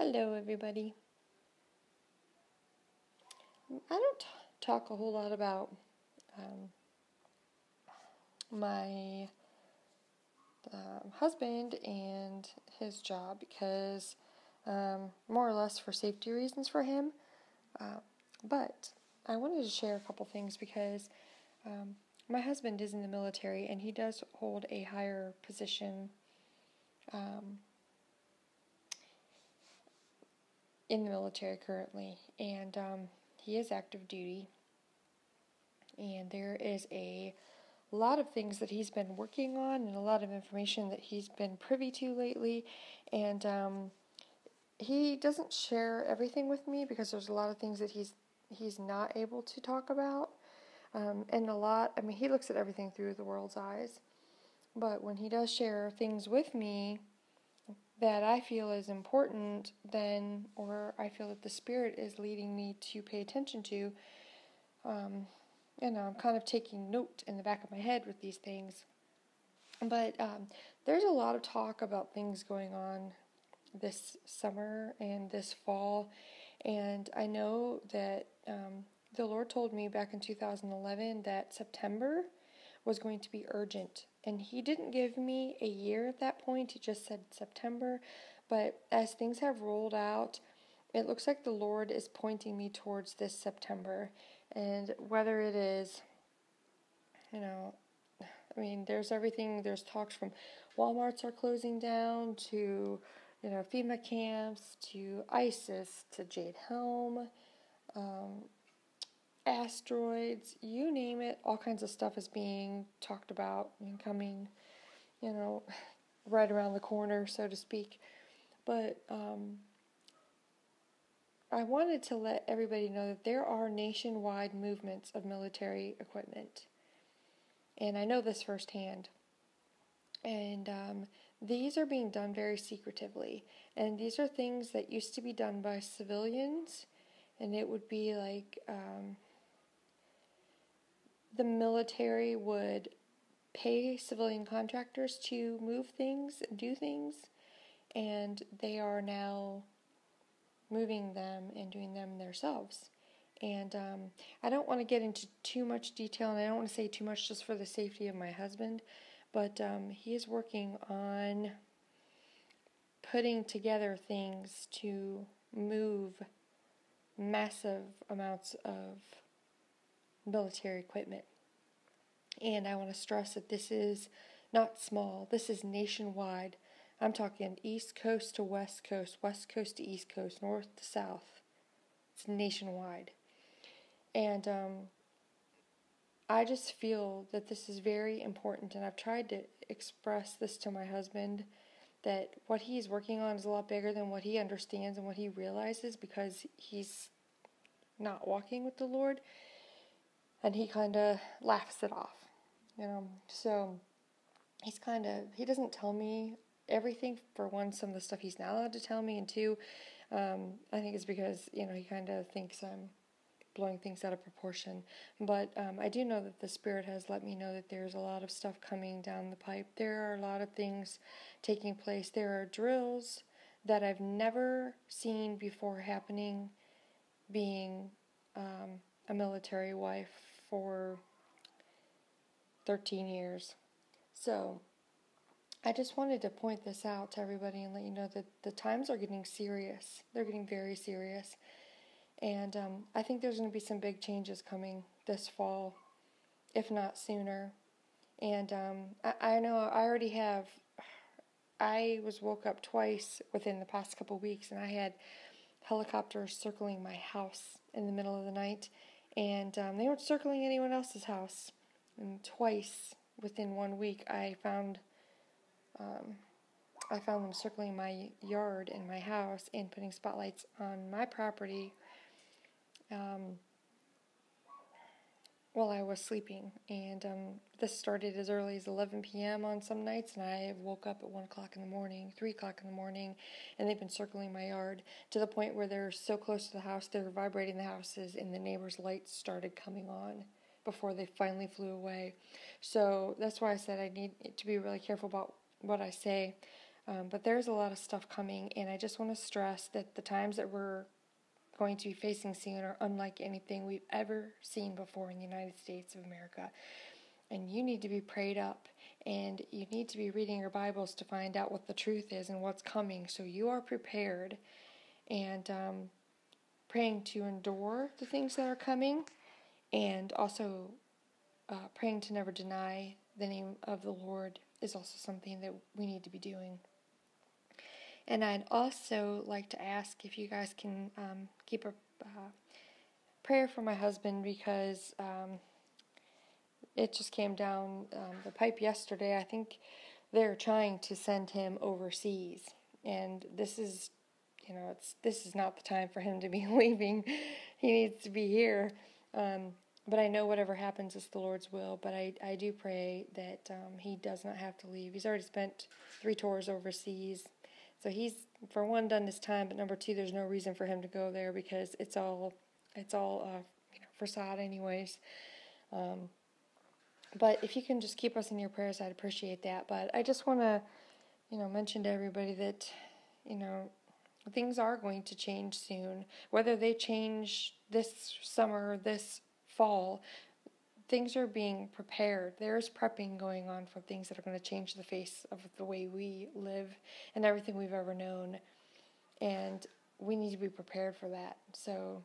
Hello, everybody. I don't talk a whole lot about my husband and his job because more or less for safety reasons for him. But I wanted to share a couple things because my husband is in the military and he does hold a higher position in the military currently, and he is active duty. And there is a lot of things that he's been working on and a lot of information that he's been privy to lately. And he doesn't share everything with me because there's a lot of things that he's not able to talk about. And he looks at everything through the world's eyes. But when he does share things with me that I feel is important, or I feel that the Spirit is leading me to pay attention to, I'm kind of taking note in the back of my head with these things. But there's a lot of talk about things going on this summer and this fall. And I know that the Lord told me back in 2011 that September was going to be urgent. And He didn't give me a year at that point. He just said September. But as things have rolled out, it looks like the Lord is pointing me towards this September. And whether it is, there's everything. There's talks from Walmarts are closing down to, FEMA camps, to ISIS, to Jade Helm, asteroids, you name it. All kinds of stuff is being talked about and coming, right around the corner, so to speak. But I wanted to let everybody know that there are nationwide movements of military equipment. And I know this firsthand. And these are being done very secretively. And these are things that used to be done by civilians. And it would be like the military would pay civilian contractors to move things and do things. And they are now moving them and doing them themselves. And I don't want to get into too much detail, and I don't want to say too much just for the safety of my husband, but he is working on putting together things to move massive amounts of military equipment. And I want to stress that this is not small. This is nationwide. I'm talking East Coast to West Coast to East Coast, North to South. It's nationwide. And I just feel that this is very important, and I've tried to express this to my husband, that what he's working on is a lot bigger than what he understands and what he realizes because he's not walking with the Lord, and he kind of laughs it off, So he doesn't tell me everything. For one, some of the stuff he's not allowed to tell me, and two, I think it's because, he kind of thinks I'm blowing things out of proportion. But I do know that the Spirit has let me know that there's a lot of stuff coming down the pipe. There are a lot of things taking place. There are drills that I've never seen before happening, being a military wife for 13 years. So I just wanted to point this out to everybody and let you know that the times are getting serious. They're getting very serious. And I think there's going to be some big changes coming this fall, if not sooner. And I know I was woke up twice within the past couple of weeks, and I had helicopters circling my house in the middle of the night. And they weren't circling anyone else's house. And twice within 1 week, I found them circling my yard and my house and putting spotlights on my property while I was sleeping. And this started as early as 11 p.m. on some nights, and I woke up at 1 o'clock in the morning, 3 o'clock in the morning, and they've been circling my yard to the point where they're so close to the house, they're vibrating the houses, and the neighbors' lights started coming on before they finally flew away. So that's why I said I need to be really careful about what I say. But there's a lot of stuff coming, and I just want to stress that the times that we're going to be facing soon are unlike anything we've ever seen before in the United States of America. And you need to be prayed up, and you need to be reading your Bibles to find out what the truth is and what's coming, so you are prepared, and praying to endure the things that are coming, and also praying to never deny the name of the Lord is also something that we need to be doing. And I'd also like to ask if you guys can keep a prayer for my husband, because it just came down the pipe yesterday. I think they're trying to send him overseas, and this is not the time for him to be leaving. He needs to be here. But I know whatever happens is the Lord's will. But I do pray that he does not have to leave. He's already spent 3 tours overseas. So he's, for one, done his time, but number 2, there's no reason for him to go there because it's all facade anyways. But if you can just keep us in your prayers, I'd appreciate that. But I just want to, mention to everybody that, things are going to change soon. Whether they change this summer, this fall, things are being prepared. There's prepping going on for things that are going to change the face of the way we live and everything we've ever known. And we need to be prepared for that. So,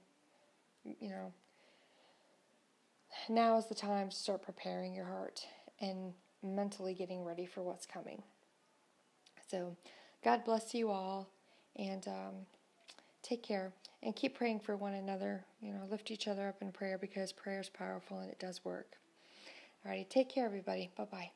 now is the time to start preparing your heart and mentally getting ready for what's coming. So, God bless you all, and take care. And keep praying for one another. Lift each other up in prayer, because prayer is powerful and it does work. Alrighty, take care, everybody. Bye-bye.